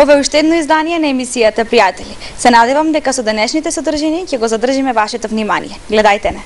Ова е уште едно издание на емисијата Пријатели. Се надевам дека со денешните содржини ќе го задржиме вашето внимание. Гледајте не.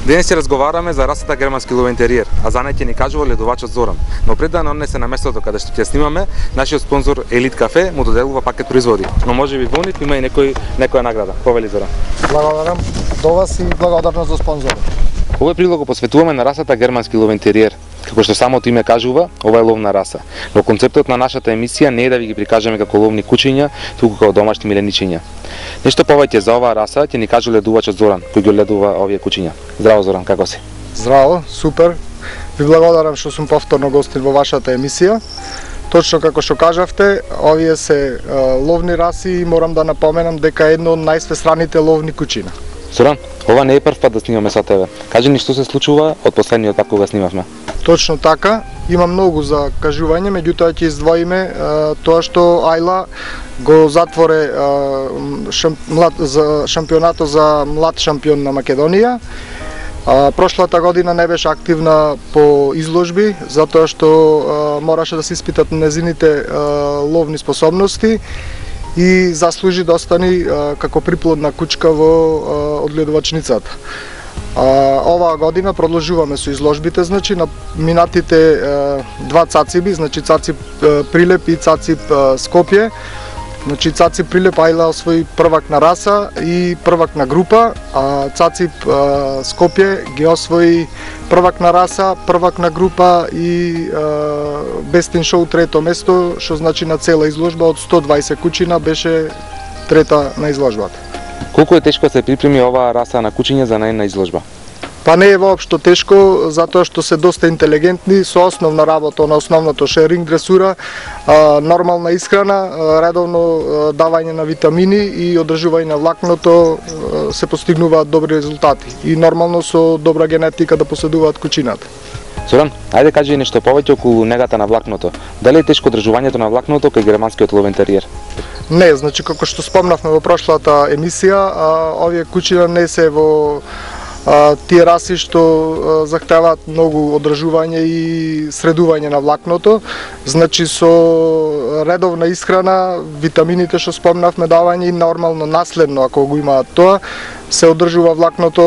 Денес ќе разговараме за расата германски ловен териер, а за неј ќе ни кажува ледувачот Зоран. Но пред да не однесе на местото каде што ќе снимаме, нашиот спонзор Елит кафе му доделува пакет производи. Но можеби во нив има и некоја награда. Повели Зоран. Благодарам до вас и благодарност за спонзорот. Овој прилог го посветуваме на расата германски ловен териер. Како што самото име кажува, ова е ловна раса. Но концептот на нашата емисија не е да ви ги прикажеме како ловни кучиња, туку како домашни миленичиња. Нешто повеќе за оваа раса ќе ни каже ледувачот Зоран, кој ги ледува овие кучиња. Здраво Зоран, како си? Здраво, супер. Ви благодарам што сум повторно гостин во вашата емисија. Точно како што кажавте, овие се ловни раси и морам да напоменам дека е едно од најсвестраните ловни кучина. Зоран, ова не е прв пат да снимаме со тебе. Кажи ни што се случува од последниот пат кога снимавме. Точно така, има многу за кажување, меѓутоа ќе издвоиме тоа што Ајла го затворе шампионатот за млад шампион на Македонија. Прошлата година не беше активна по изложби, затоа што мораше да се испитат незините ловни способности и заслужи да остани како приплодна кучка во одгледувачницата. Оваа година продолжуваме со изложбите, значи на минатите два цациби, значи цациб Прилеп и цациб Скопје. Значи цациб Прилеп Ајла освои првак на раса и првак на група, а цациб Скопје ги освои првак на раса, првак на група и Бестин шоу трето место, што значи на цела изложба од 120 кучина беше трета на изложбата. Колку е тешко да се припреми оваа раса на кучиња за најна изложба? Па не е воопшто тешко, затоа што се доста интелигентни, со основна работа на основното шеринг дресура, нормална исхрана, редовно давање на витамини и одржување на влакното се постигнуваат добри резултати и нормално со добра генетика да поседуваат кучината. Зоран, ајде кажи нешто повеќе околу негата на влакното. Дали е тешко одржувањето на влакното кај германскиот ловен териер? Не, значи како што спомнавме во прошлата емисија, овие кучиња не се во тие раси што захтеваат многу одржување и средување на влакното. Значи со редовна исхрана, витамините што спомнавме, давање и нормално наследно ако го имаат тоа, се одржува влакното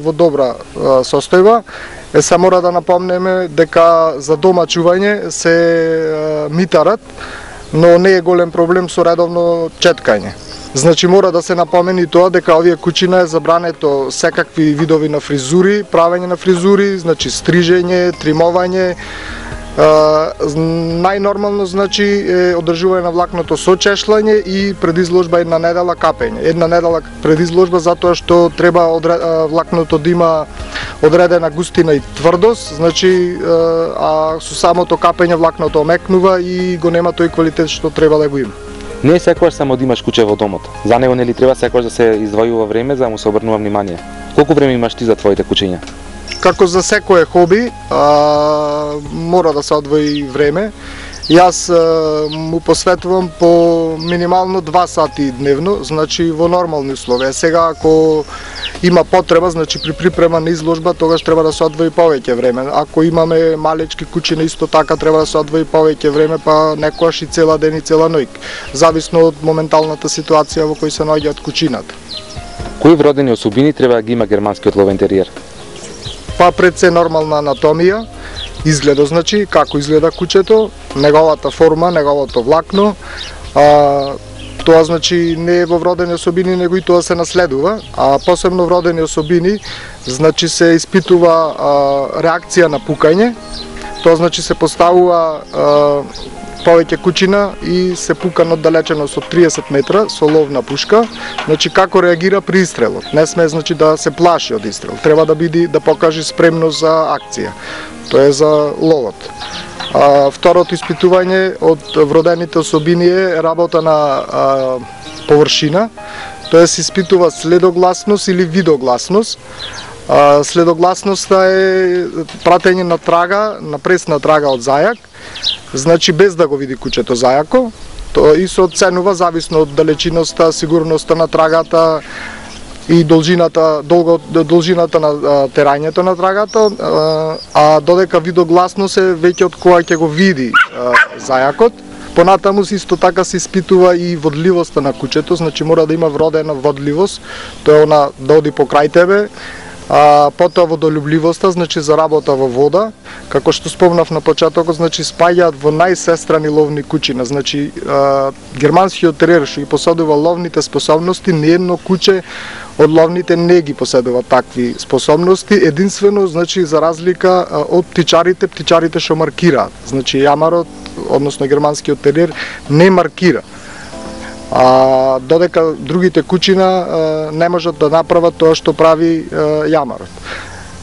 во добра состојба. Се мора да напомнеме дека за дома чување се митарат, но не е голем проблем со редовно четкање. Значи мора да се напомени тоа дека овие кучина е забрането секакви видови на фризури, правење на фризури, значи стрижење, тримовање. Најнормално значи е одржување на влакното со чешлање и пред изложба една недела капење. Една недела пред изложба затоа што треба влакното да има одредена густина и тврдост, значи а со самото капење влакното омекнува и го нема тој квалитет што треба да го има. Не е секогаш само да имаш куче во домот. За него нели треба секогаш да се издвојува време за да му се обрнува внимание. Колку време имаш ти за твоите кучиња? Како за секое хоби, мора да се одвои време. Јас му посветувам по минимално 2 сати дневно, значи во нормални условија. Сега ако има потреба, значи при припрема на изложба, тогаш треба да се одвои повеќе време. Ако имаме малечки кучиња, исто така треба да се одвои повеќе време, па некојаш и цела ден и цела ноќ, зависно од моменталната ситуација во кој се наоѓаат кучината. Кои вродени особини треба да ги има германскиот ловен териер? Па пред се нормална анатомија, изгледо значи како изгледа кучето, неговата форма, неговото влакно. Тоа значи не е во вродени особини, него и тоа се наследува, а посебно вродени особини значи се испитува реакција на пукање. Тоа значи се поставува повеќе кучина и се пука оддалечено со 30 метра со ловна пушка, значи како реагира при истрелот. Не сме значи да се плаши од истрел, треба да биде да покаже спремност за акција. Тоа е за ловот. Второто испитување од вродените особини е работа на површина, тоа се испитува следогласност или видогласност. Следогласноста е пратење на трага, на пресна трага од зајак, значи без да го види кучето зајако, тоа и се оценува зависно од далечиноста, сигурноста на трагата, и должината на терањето на трагата, а додека видогласно се веќе од која ќе го види зајакот. Понатаму исто така се испитува и водливоста на кучето, значи мора да има вродена водливост, тоа е она да оди покрај тебе. Потоа водолюбливоста, значи за работа во вода, како што спомнав на почетокот, значи спаѓаат во најсестрани ловни кучина. Значи германскиот териер што ги поседува ловните способности, ниедно куче од ловните не ги поседува такви способности, единствено значи за разлика од птичарите што маркираат. Значи јамарот, односно германскиот териер не маркира. Додека другите кучина не можат да направат тоа што прави јамарот.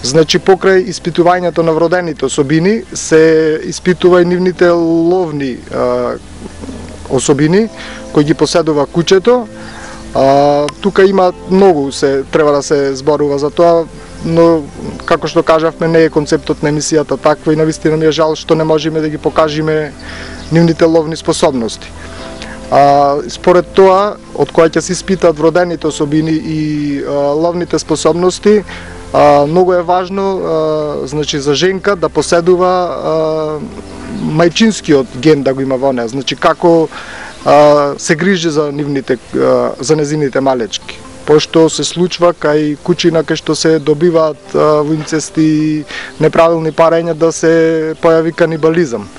Значи покрај испитувањето на вродените особини се испитува и нивните ловни особини кои ги поседува кучето. Тука има многу треба да се зборува за тоа, но како што кажавме не е концептот на емисијата таква и навистина ми е жал што не можеме да ги покажеме нивните ловни способности. Според тоа, од која ќе се испитаат вродените особини и ловните способности, многу е важно значи за женка да поседува мајчинскиот ген да го има во неа, значи како се грижи за незините малечки. Пошто се случва кај кучина кај што се добиваат во инцести и неправилни парења да се појави канибализам.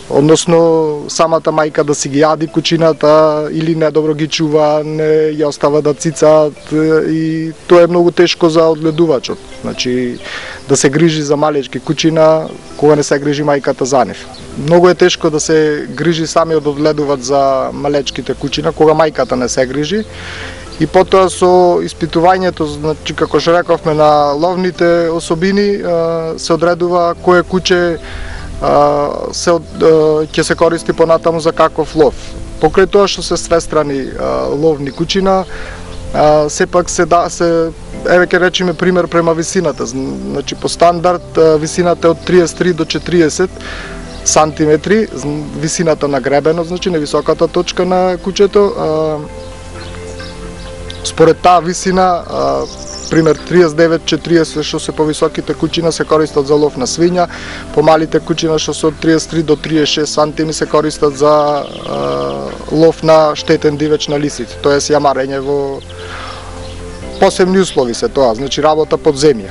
Односно самата мајка да си ги јади кучината или недобро ги чува, не ја остава да цицаат и тоа е многу тешко за одгледувачот. Значи да се грижи за малечки кучина кога не се грижи мајката за нив. Многу е тешко да се грижи самиот одгледувач за малечките кучина кога мајката не се грижи. И потоа со испитувањето, значи како што рековме на ловните особини, се одредува кое куче ќе се користи понатаму за каков лов. Покрај тоа што се свестрани ловни кучина, сепак еве ќе речеме пример према висината. Значи по стандард висината е од 33 до 40 сантиметри, висината на гребенот, значи невисоката точка на кучето. Според таа висина, пример 39-40 што се повисоките кучина се користат за лов на свиња, помалите кучина што се од 33 до 36 сантими се користат за лов на штетен дивеч на лисици, тоест јамарење во посебни услови се тоа, значи работа под земја.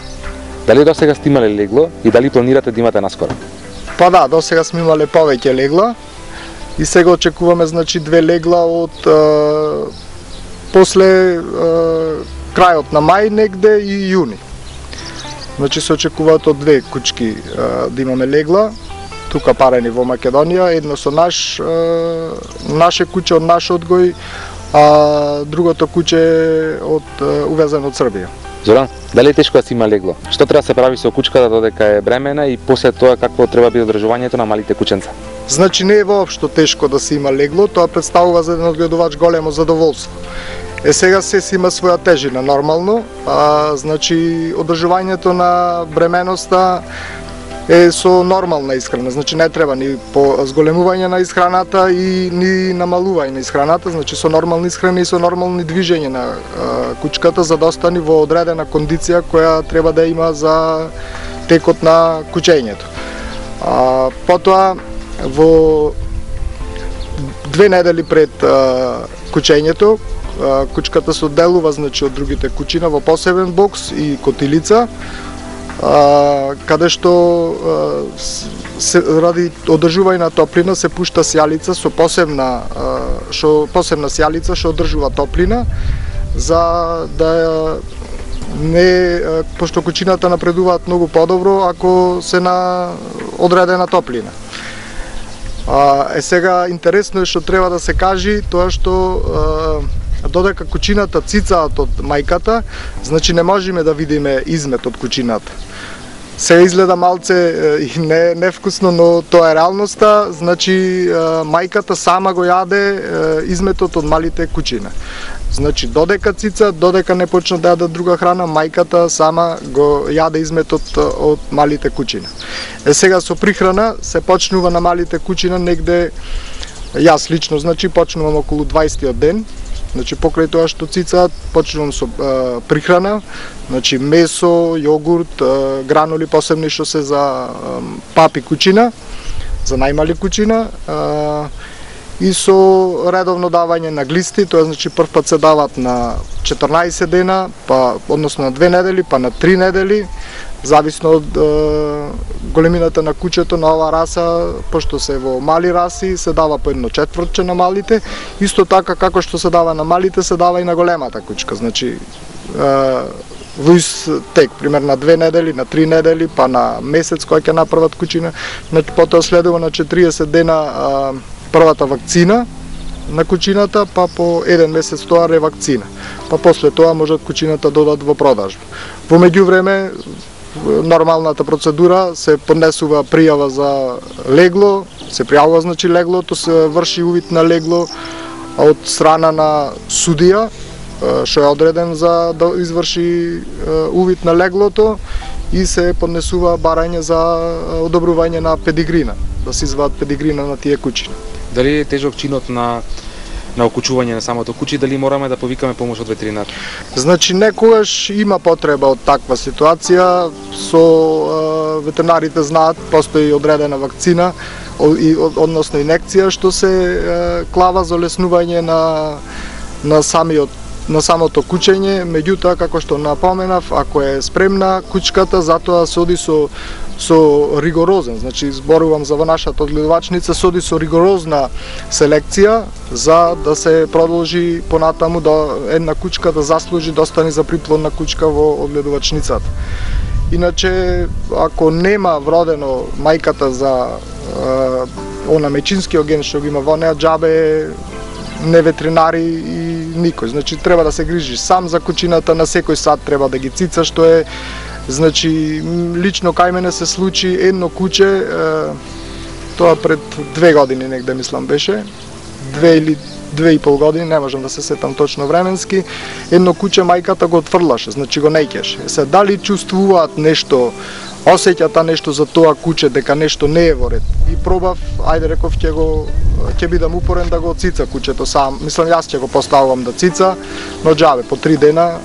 Дали досега сте имале легло и дали планирате да имате наскоро? Па да, досега сме имале повеќе легла и сега очекуваме значи 2 легла од после крајот на мај негде и јуни. Значи се очекуваат од 2 кучки да имаме легла, тука парени во Македонија, едно со наше куче од наш одгој, а другото куче увезено од Србија. Зоран, дали е тешко да се има легло? Што треба да се прави со кучката додека е бремена и после тоа какво треба биде одржувањето на малите кученца? Значи не е воопшто тешко да се има легло, тоа представува за еден одгледувач големо задоволство. Сега се има своја тежина нормално, значи одржувањето на бременоста е со нормална исхрана, значи не треба ни по зголемување на исхраната и ни намалување на исхраната, значи со нормални исхрани и со нормални движење на кучката за да остане во одредена кондиција која треба да има за текот на кучењето. Потоа во 2 недели пред кучењето кучката се одделува значи од другите кучина во посебен бокс и котилица, каде што ради одржување на топлина се пушта сјалица со посебна сјалица што одржува топлина за да не, пошто кучината напредуваат многу подобро ако се на одредена топлина. Сега интересно е што треба да се кажи тоа што додека кучината цицаат од мајката, значи не можеме да видиме измет од кучината. Се изгледа малце и невкусно, но тоа е реалноста, значи мајката сама го јаде изметот од малите кучина. Значи додека цица, додека не почна да јадат друга храна, мајката сама го јаде изметот од малите кучина. Сега со прихрана се почнува на малите кучина негде, јас лично, значи почнувам околу 20-тиот ден Значи покрај тоа што цицаат, почнувам со прихрана, значи месо, јогурт, гранули посебни што се за папи кучина, за најмали кучина, и со редовно давање на глисти, тоа значи прв пат се дават на 14 дена, па односно на 2 недели, па на 3 недели, зависно од големината на кучето на оваа раса, пошто се во мали раси, се дава по 1/4 на малите, исто така како што се дава на малите, се дава и на големата кучка, значи во истек, пример на 2 недели, на 3 недели, па на месец кој ќе направат кучина, потоа следува на 40 дена првата вакцина на кучината, па по 1 месец тоа ревакцина. Па после тоа можат кучината додат во продажба. Во меѓувреме, нормалната процедура се поднесува пријава за легло, се пријавува значи леглото, се врши увид на легло од страна на судија, што е одреден за да изврши увид на леглото, и се поднесува барање за одобрување на педигрина, да се извадат педигрина на тие кучиња. Дали е тежок чинот на окучување на самото куче, дали мораме да повикаме помош од ветеринар? Значи некогаш има потреба од таква ситуација, со ветеринарите знаат, постои одредена вакцина, односно инекција што се клава за олеснување на самото кучење, меѓутоа како што напоменав, ако е спремна кучката, затоа се оди со ригорозен, значи зборувам за нашата одгледувачница, се оди со ригорозна селекција за да се продолжи понатаму да една кучка да заслужи да остане за приплодна кучка во одгледувачницата. Иначе, ако нема вродено мајката за она мечинскиот ген што го има во неа, џабе не ветеринари и никој. Значи треба да се грижиш сам за кучината, на секој сат треба да ги цица, што е, значи лично кај мене се случи едно куче, тоа пред 2 години негде мислам беше, 2 или 2,5 години, не можам да се сетам точно временски, едно куче мајката го отфрлаше, значи го неќеше. Се дали чувствуваат нешто, осеќата нешто за тоа куче, дека нешто не е во ред. И пробав, ајде реков ќе бидам упорен да го цица кучето сам. Мислам јас ќе го поставувам да цица, но џабе по 3 дена,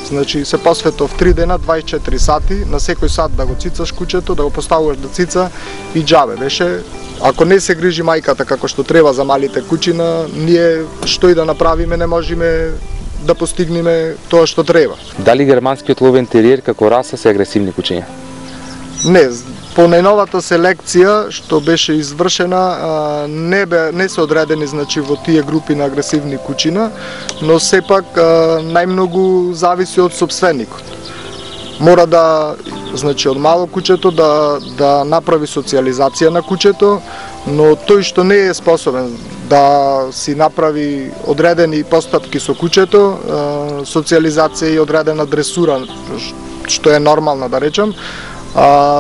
значи се посветов 3 дена, 24 сати, на секој сат да го цицаш кучето, да го поставуваш да цица и џабе беше. Ако не се грижи мајката како што треба за малите кучина, ние што и да направиме не можеме да постигнеме тоа што треба. Дали германскиот ловен териер како раса се агресивни кучиња? Не, по најновата селекција што беше извршена, не се одредени значи во тие групи на агресивни кучина, но сепак најмногу зависи од сопственикот. Мора да, значи од мало кучето да направи социјализација на кучето, но тој што не е способен да си направи одредени постапки со кучето, социјализација и одредена дресура, што е нормална да речам,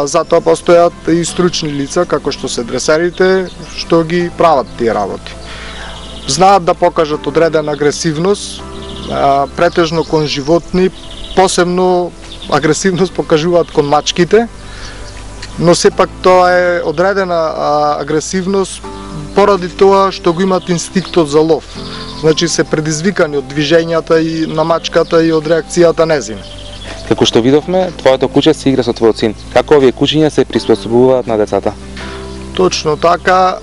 затоа постојат и стручни лица, како што се дресерите, што ги прават тие работи. Знаат да покажат одредена агресивност, претежно кон животни, посебно агресивност покажуваат кон мачките, но сепак тоа е одредена агресивност поради тоа што го имат инстинктот за лов. Значи се предизвикани од движењата и на мачката и од реакцијата нејзина. Како што видовме, твоето куче се игра со твојот син. Како овие кучиња се приспособуваат на децата? Точно така,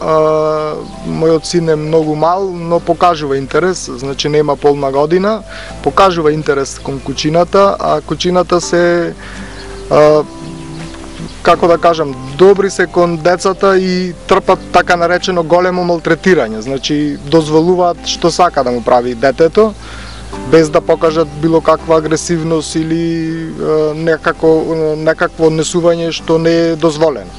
мојот син е многу мал, но покажува интерес, значи нема полна година, покажува интерес кон кучината, а кучината се, како да кажам, добри се кон децата и трпат така наречено големо малтретирање, значи дозволуваат што сака да му прави детето, без да покажат било каква агресивност или некакво однесување што не е дозволено.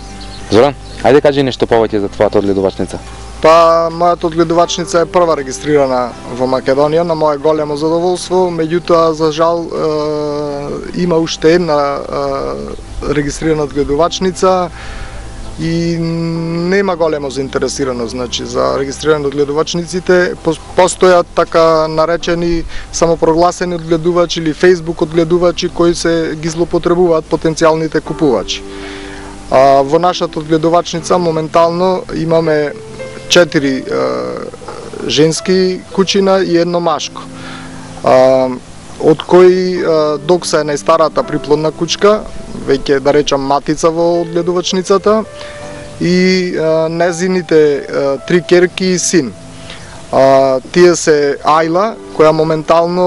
Зоран, ајде кажи нешто повеќе за твојата одгледувачница. Па, мојата одгледувачница е прва регистрирана во Македонија, на моје големо задоволство, меѓутоа, за жал, има уште една регистрирана одгледувачница и нема големо заинтересираност, значи, за регистрирани одгледувачниците. Постојат така наречени самопрогласени одгледувачи или Facebook одгледувачи кои се ги злоупотребуваат потенцијалните купувачи. Во нашата одгледувачница моментално имаме 4 женски кучина и едно машко. Од кои Докса е најстарата приплодна кучка, веќе да речам матица во одгледувачницата, и незините 3 ќерки и син. Тие се Ајла, која моментално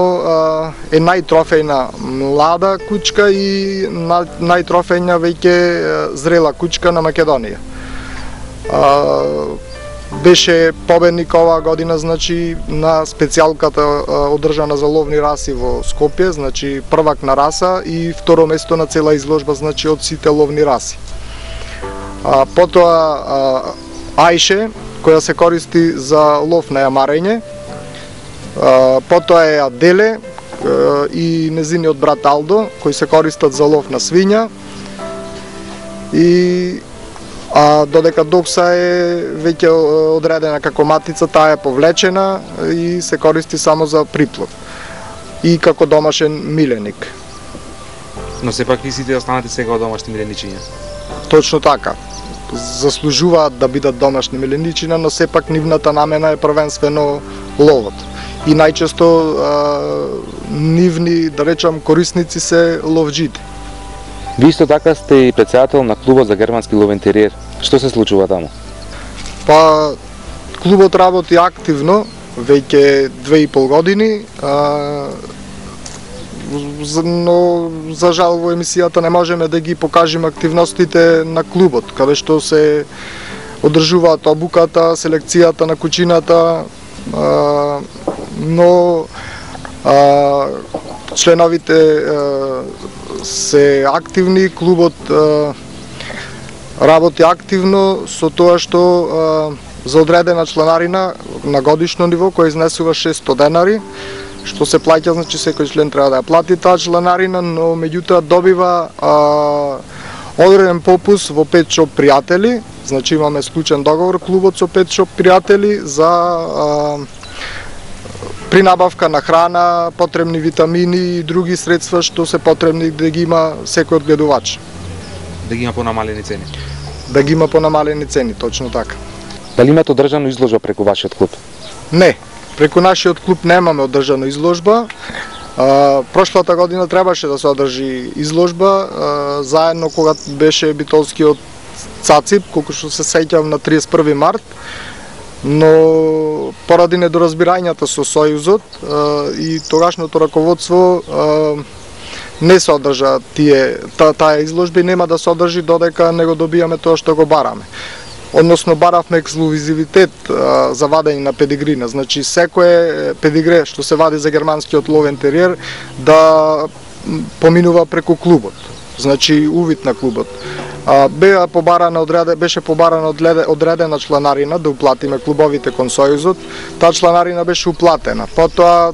е најтрофејна млада кучка и најтрофејна веќе зрела кучка на Македонија. Беше победник оваа година, значи, на специјалката одржана за ловни раси во Скопје, значи првак на раса и второ место на цела изложба, значи од сите ловни раси. Потоа Ајше, која се користи за лов на јамарење. Потоа е Аделе и незиниот брат Алдо, кои се користат за лов на свиња. И додека Докса е веќе одредена како матица, таа е повлечена и се користи само за приплод и како домашен миленик. Но сепак и сите останати сега домашни миленичиња. Точно така. Заслужуваат да бидат домашни миленичина, но сепак нивната намена е првенствено ловот. И најчесто нивни, да речам, корисници се ловџите. Ви исто така сте и председател на клубот за германски ловен териер. Што се случува таму? Па, клубот работи активно веќе 2,5 години, но за жал во емисијата не можеме да ги покажеме активностите на клубот, каде што се одржуваат обуката, селекцијата на кучината, но членовите се активни, клубот работи активно со тоа што за одредена чланарина на годишно ниво која изнесува 600 денари, што се плаќа, значи секој член треба да ја плати таа чланарина, но меѓутоа добива одреден попус во Pet Shop пријатели, значи имаме склучен договор клубот со Pet Shop пријатели за принабавка на храна, потребни витамини и други средства што се потребни да ги има секој одгледувач. Да ги има понамалени цени. Да ги има понамалени цени, точно така. Дали имате одржано изложба преку вашиот клуб? Не. Преку нашиот клуб немаме одржана изложба. Прошлата година требаше да се одржи изложба, заедно кога беше битолскиот ЦАЦИП, колку што се сеќавам, на 31 март, но поради недоразбирањата со Сојузот и тогашното раководство не се одржа таа изложба и нема да се одржи додека не го добијаме тоа што го бараме. Односно баравме ексклузивитет за вадење на педигрина, значи секое педигре што се вади за германскиот ловен териер да поминува преку клубот, значи увид на клубот. Беше побарана одредена чланарина да уплатиме клубовите кон Сојузот, таа чланарина беше уплатена, потоа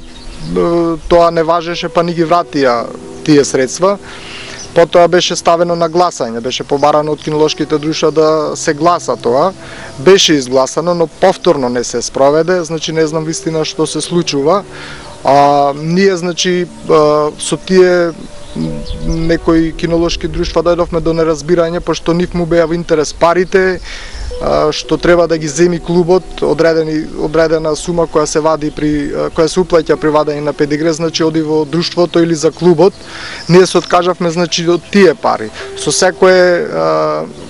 тоа не важеше па ни ги вратија тие средства. Потоа беше ставено на гласање, беше побарано од кинолошките друштва да се гласа тоа. Беше изгласано, но повторно не се спроведе, значи не знам вистина што се случува. Ние, значи, со тие некои кинолошки друштва дојдовме до неразбирање, пошто нив му беа во интерес парите, што треба да ги земи клубот, одредена сума која се вади која се уплаќа при вадење на педигре, значи оди во друштвото или за клубот. Ние се откажавме, значи, од тие пари. Со секое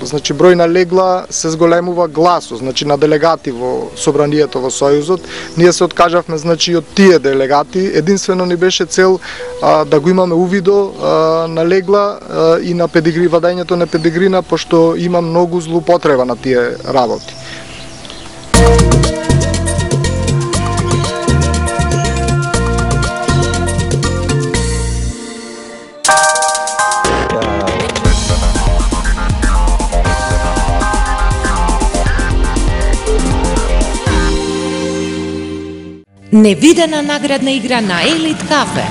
значи број на легла се зголемува гласот, значи на делегати во собранието во Сојузот. Ние се откажавме, значи, од тие делегати. Единствено ни беше цел да го имаме увидо на легла и на педигри, вадењето на педигрина, пошто има многу злоупотреба на тие работи. Невидена наградна игра на Елит Кафе.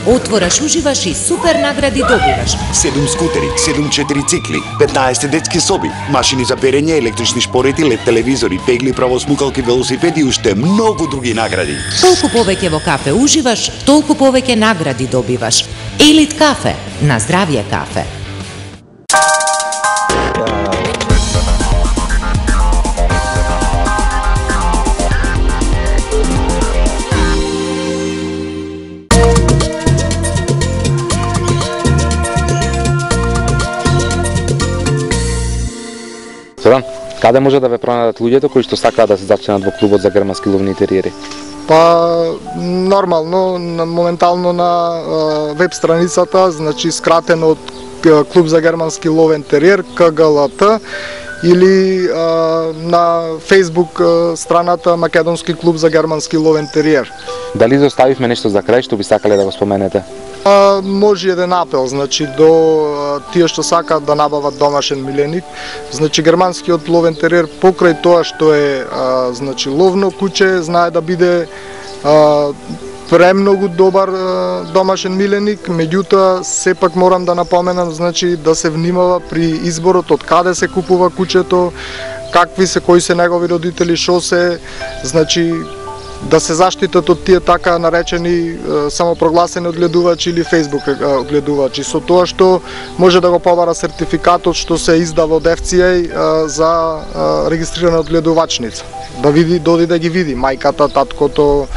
Отвораш, уживаш и супер награди добиваш. 7 скутери, 7 4-цикли, 15 детски соби, машини за перење, електрични шпорети, лед телевизори, пегли, правосмукалки, велосипеди и уште многу други награди. Толку повеќе во кафе уживаш, толку повеќе награди добиваш. Елит Кафе, на здравје кафе. Каде може да ве пронајдат луѓето кои што сакаат да се зачленат во клубот за германски ловни териери? Па нормално, моментално на веб страницата, значи скратено од Клуб за германски ловен териер КГЛТ, или на Facebook страната Македонски клуб за германски ловен териер. Дали заоставивме нешто за крај што би сакале да го споменете? Може еден апел, значи до тие што сакаат да набават домашен миленик. Значи германскиот ловен териер покрај тоа што е значи ловно куче, знае да биде премногу добар домашен миленик, меѓутоа сепак морам да напоменам, значи да се внимава при изборот од каде се купува кучето, кои се негови родители, шо се, значи да се заштитат од тие така наречени самопрогласени одгледувачи или Facebook одгледувачи, со тоа што може да го побара сертификатот што се издава од FCA за регистрирана одгледувачница. Да види, доди да ги види мајката, таткото,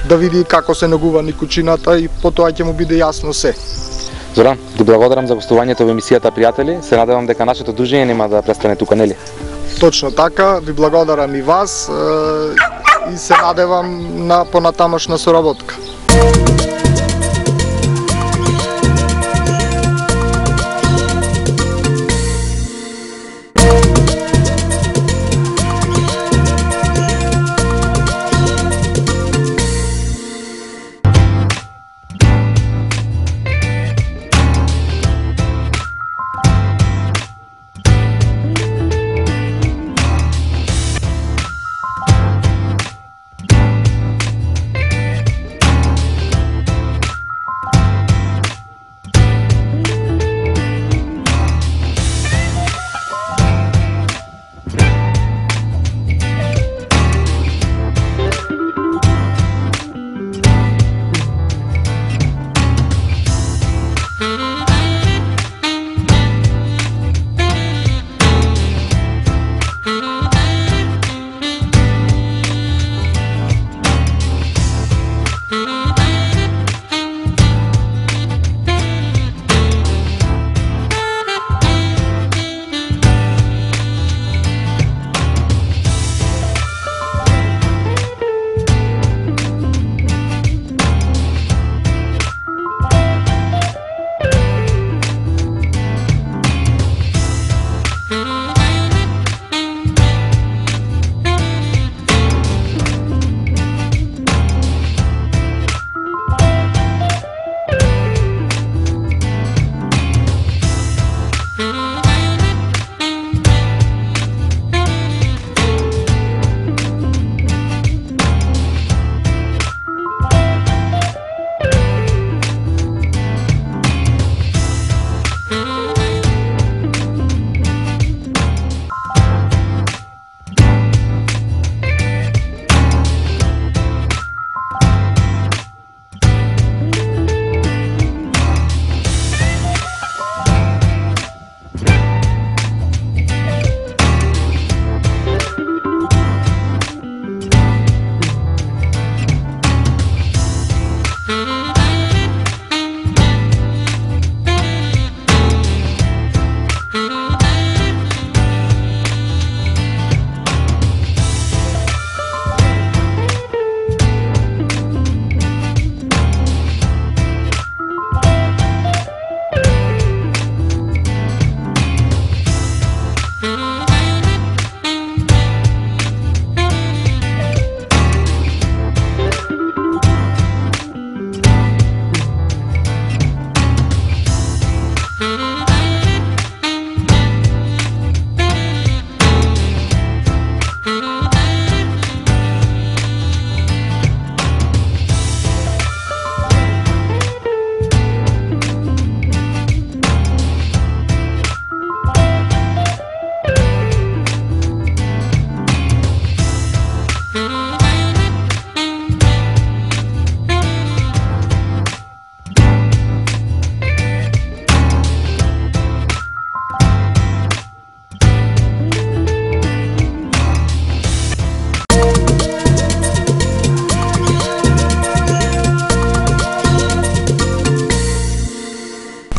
да види како се негува кучината и потоа ќе му биде јасно се. Зоран, ти благодарам за гостувањето во емисијата Пријатели. Се надевам дека нашето дружење нема да престане тука, нели? Точно така, ви благодарам и вас и се надевам на понатамошна соработка.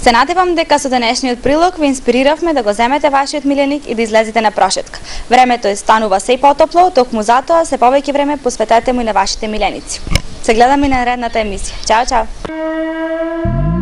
Се надевам дека со денешниот прилог ви инспириравме да го земете вашиот миленик и да излезете на прошетка. Времето станува се потопло, токму затоа се повеќе време посветете му и на вашите миленици. Се гледаме и на наредната емисија. Чао, чао!